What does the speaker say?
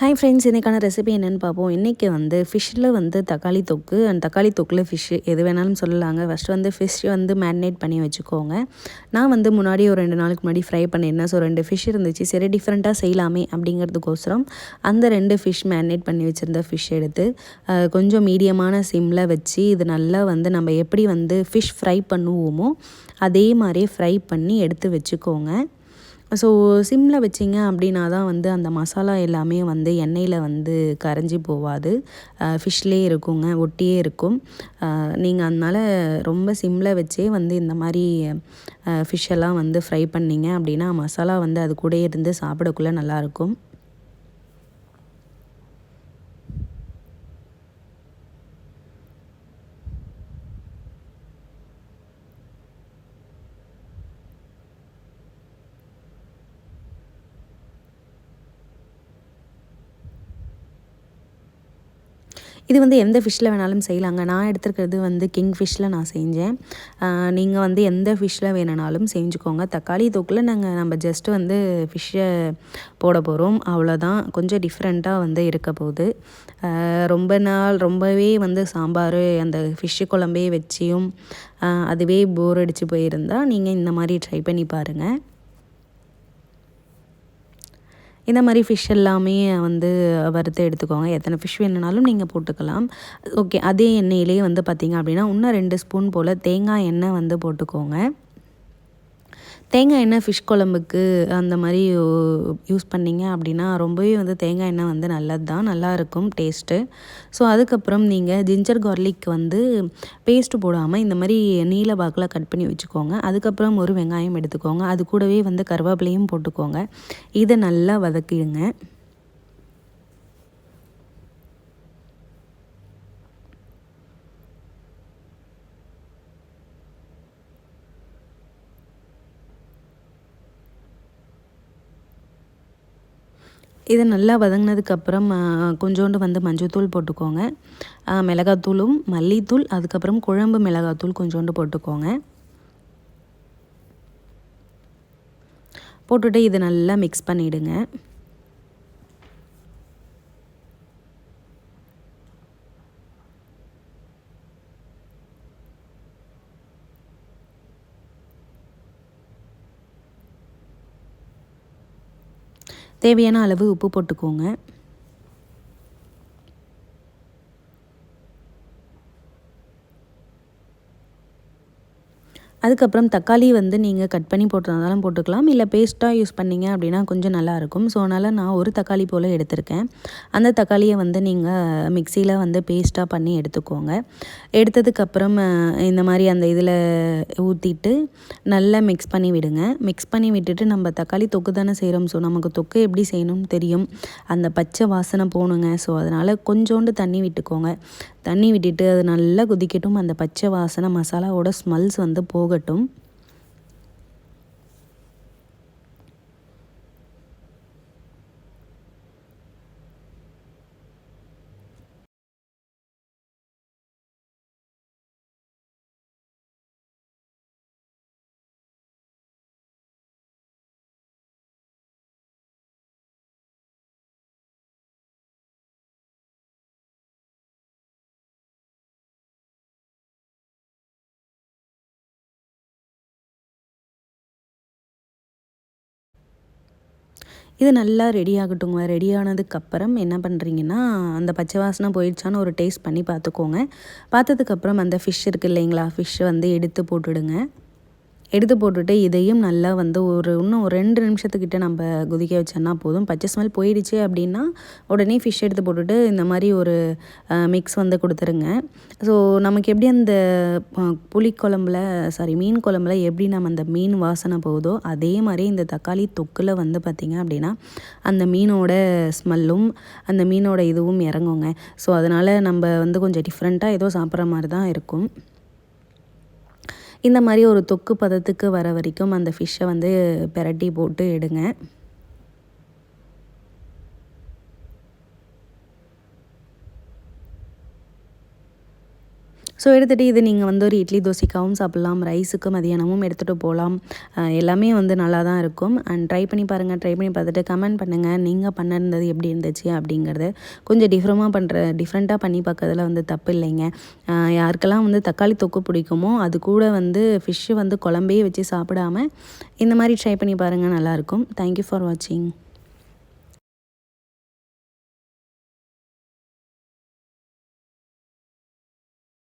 Hi friends, இன்றைக்கான recipe என்னென்னு பார்ப்போம். இன்றைக்கி வந்து ஃபிஷ்ஷில் வந்து தக்காளி தொக்கு அண்ட் தக்காளி தொக்கில் ஃபிஷ்ஷு எது வேணாலும் சொல்லலாங்க. ஃபஸ்ட்டு வந்து ஃபிஷ் வந்து மேரினேட் பண்ணி வச்சுக்கோங்க. நான் வந்து முன்னாடி ஒரு 2 நாளுக்கு முன்னாடி ஃப்ரை பண்ணியிருந்தேன். ஸோ 2 ஃபிஷ் இருந்துச்சு. சரி டிஃப்ரெண்ட்டாக செய்யலாமே அப்படிங்கிறதுக்கோசரம் அந்த 2 ஃபிஷ் மேரினேட் பண்ணி வச்சுருந்த ஃபிஷ் எடுத்து கொஞ்சம் மீடியமான சிம்மில் வச்சு இது நல்லா வந்து நம்ம எப்படி வந்து ஃபிஷ் ஃப்ரை பண்ணுவோமோ அதே மாதிரி ஃப்ரை பண்ணி எடுத்து வச்சுக்கோங்க. ஸோ சிம்மில் வச்சிங்க அப்படின்னா தான் வந்து அந்த மசாலா எல்லாமே வந்து எண்ணெயில் வந்து கரைஞ்சி போகாது, ஃபிஷ்லேயே இருக்குங்க, ஒட்டியே இருக்கும். நீங்கள் அதனால் ரொம்ப சிம்மில் வச்சே வந்து இந்த மாதிரி ஃபிஷ்ஷெல்லாம் வந்து ஃப்ரை பண்ணிங்க அப்படின்னா மசாலா வந்து அது கூட இருந்து சாப்பிடக்குள்ளே நல்லாயிருக்கும். இது வந்து எந்த ஃபிஷ்ஷில் வேணாலும் செய்யலாங்க. நான் எடுத்துருக்கிறது வந்து கிங் ஃபிஷ்ஷில் நான் செஞ்சேன். நீங்கள் வந்து எந்த ஃபிஷ்ஷில் வேணுனாலும் செஞ்சுக்கோங்க. தக்காளி தொக்கில் நம்ம ஜஸ்ட்டு வந்து ஃபிஷ்ஷை போட போகிறோம், அவ்வளோதான். கொஞ்சம் டிஃப்ரெண்ட்டாக வந்து இருக்க போகுது. ரொம்பவே வந்து சாம்பார் அந்த ஃபிஷ்ஷு குழம்பே வச்சியும் அதுவே போர் அடித்து போயிருந்தால் நீங்கள் இந்த மாதிரி ட்ரை பண்ணி பாருங்கள். இந்த மாதிரி ஃபிஷ் எல்லாமே வந்து வறுத்து எடுத்துக்கோங்க. எத்தனை ஃபிஷ் வேணுனாலும் நீங்கள் போட்டுக்கலாம். ஓகே, அதே எண்ணெயிலேயே வந்து பார்த்திங்க அப்படின்னா இன்னும் 2 ஸ்பூன் போல் தேங்காய் எண்ணெய் வந்து போட்டுக்கோங்க. தேங்காய் எண்ணெய் ஃபிஷ் குழம்புக்கு அந்த மாதிரி யூஸ் பண்ணிங்க அப்படின்னா ரொம்பவே வந்து தேங்காய் எண்ணெய் வந்து நல்லது தான், நல்லாயிருக்கும் டேஸ்ட்டு. ஸோ அதுக்கப்புறம் நீங்கள் ஜிஞ்சர் கார்லிக் வந்து பேஸ்ட்டு போடாமல் இந்த மாதிரி நீல வாக்கில் கட் பண்ணி வச்சுக்கோங்க. அதுக்கப்புறம் ஒரு வெங்காயம் எடுத்துக்கோங்க. அது கூடவே வந்து கருவேப்பிலையும் போட்டுக்கோங்க. இதை நல்லா வதக்கிடுங்க. இதை நல்லா வதங்கினதுக்கப்புறம் கொஞ்சோண்டு வந்து மஞ்சள்தூள் போட்டுக்கோங்க. மிளகாத்தூளும் மல்லித்தூள் அதுக்கப்புறம் குழம்பு மிளகாத்தூள் கொஞ்சோண்டு போட்டுக்கோங்க. போட்டுட்டு இதை நல்லா மிக்ஸ் பண்ணிவிடுங்க. தேவையான அளவு உப்பு போட்டுக்கோங்க. அதுக்கப்புறம் தக்காளி வந்து நீங்கள் கட் பண்ணி போட்டுருந்தாலும் போட்டுக்கலாம், இல்லை பேஸ்ட்டாக யூஸ் பண்ணிங்க அப்படின்னா கொஞ்சம் நல்லாயிருக்கும். ஸோ அதனால் நான் ஒரு தக்காளி போல் எடுத்திருக்கேன். அந்த தக்காளியை வந்து நீங்கள் மிக்சியில் வந்து பேஸ்ட்டாக பண்ணி எடுத்துக்கோங்க. எடுத்ததுக்கப்புறம் இந்த மாதிரி அந்த இதில் ஊற்றிட்டு நல்லா மிக்ஸ் பண்ணி விடுங்க. மிக்ஸ் பண்ணி விட்டுட்டு நம்ம தக்காளி தொக்கு தானே செய்கிறோம். ஸோ நமக்கு தொக்கு எப்படி செய்யணும்னு தெரியும், அந்த பச்சை வாசனை போகணுங்க. ஸோ அதனால் கொஞ்சோண்டு தண்ணி விட்டுக்கோங்க. தண்ணி விட்டுட்டு அது நல்லா கொதிக்கட்டும். அந்த பச்சை வாசனை மசாலாவோட ஸ்மெல்ஸ் வந்து போகட்டும். இது நல்லா ரெடி ஆகட்டுங்க. ரெடி ஆனதுக்கப்புறம் என்ன பண்ணுறீங்கன்னா, அந்த பச்சை வாசனை போயிடுச்சான்னு ஒரு டேஸ்ட் பண்ணி பார்த்துக்கோங்க. பார்த்ததுக்கப்புறம் அந்த ஃபிஷ் இருக்குது இல்லைங்களா, ஃபிஷ் வந்து எடுத்து போட்டுடுங்க. எடுத்து போட்டுட்டு இதையும் நல்லா வந்து இன்னும் ஒரு 2 நிமிஷத்துக்கிட்ட நம்ம கொதிக்க வச்சோன்னா போதும். பச்சை ஸ்மெல் போயிடுச்சு அப்படின்னா உடனே ஃபிஷ் எடுத்து போட்டுட்டு இந்த மாதிரி ஒரு மிக்ஸ் வந்து கொடுத்துருங்க. ஸோ நமக்கு எப்படி அந்த மீன் குழம்புல எப்படி நம்ம அந்த மீன் வாசனை போகுதோ அதே மாதிரி இந்த தக்காளி தொக்கில் வந்து பார்த்திங்க அப்படின்னா அந்த மீனோட ஸ்மெல்லும் அந்த மீனோட இதுவும் இறங்குங்க. ஸோ அதனால் நம்ம வந்து கொஞ்சம் டிஃப்ரெண்ட்டாக ஏதோ சாப்பிட்ற மாதிரி தான் இருக்கும். இந்த மாதிரி ஒரு தொக்கு பதத்துக்கு வர வரைக்கும் அந்த ஃபிஷ்ஷை வந்து பிரட்டி போட்டு எடுங்க. ஸோ எடுத்துகிட்டு இது நீங்கள் வந்து ஒரு இட்லி தோசைக்காகவும் சாப்பிட்லாம், ரைஸுக்கு மதியானமும் எடுத்துகிட்டு போகலாம். எல்லாமே வந்து நல்லா தான் இருக்கும். அண்ட் ட்ரை பண்ணி பாருங்கள். ட்ரை பண்ணி பார்த்துட்டு கமெண்ட் பண்ணுங்கள், நீங்கள் பண்ணிருந்தது எப்படி இருந்துச்சு அப்படிங்கிறது. கொஞ்சம் டிஃப்ரெண்ட்டாக பண்ணி பார்க்கறதுல வந்து தப்பு இல்லைங்க. யாருக்கெல்லாம் வந்து தக்காளி தொக்கு பிடிக்குமோ அது கூட வந்து ஃபிஷ்ஷு வந்து குழம்பே வச்சு சாப்பிடாம இந்த மாதிரி ட்ரை பண்ணி பாருங்கள், நல்லாயிருக்கும். தேங்க்யூ ஃபார் வாட்சிங்.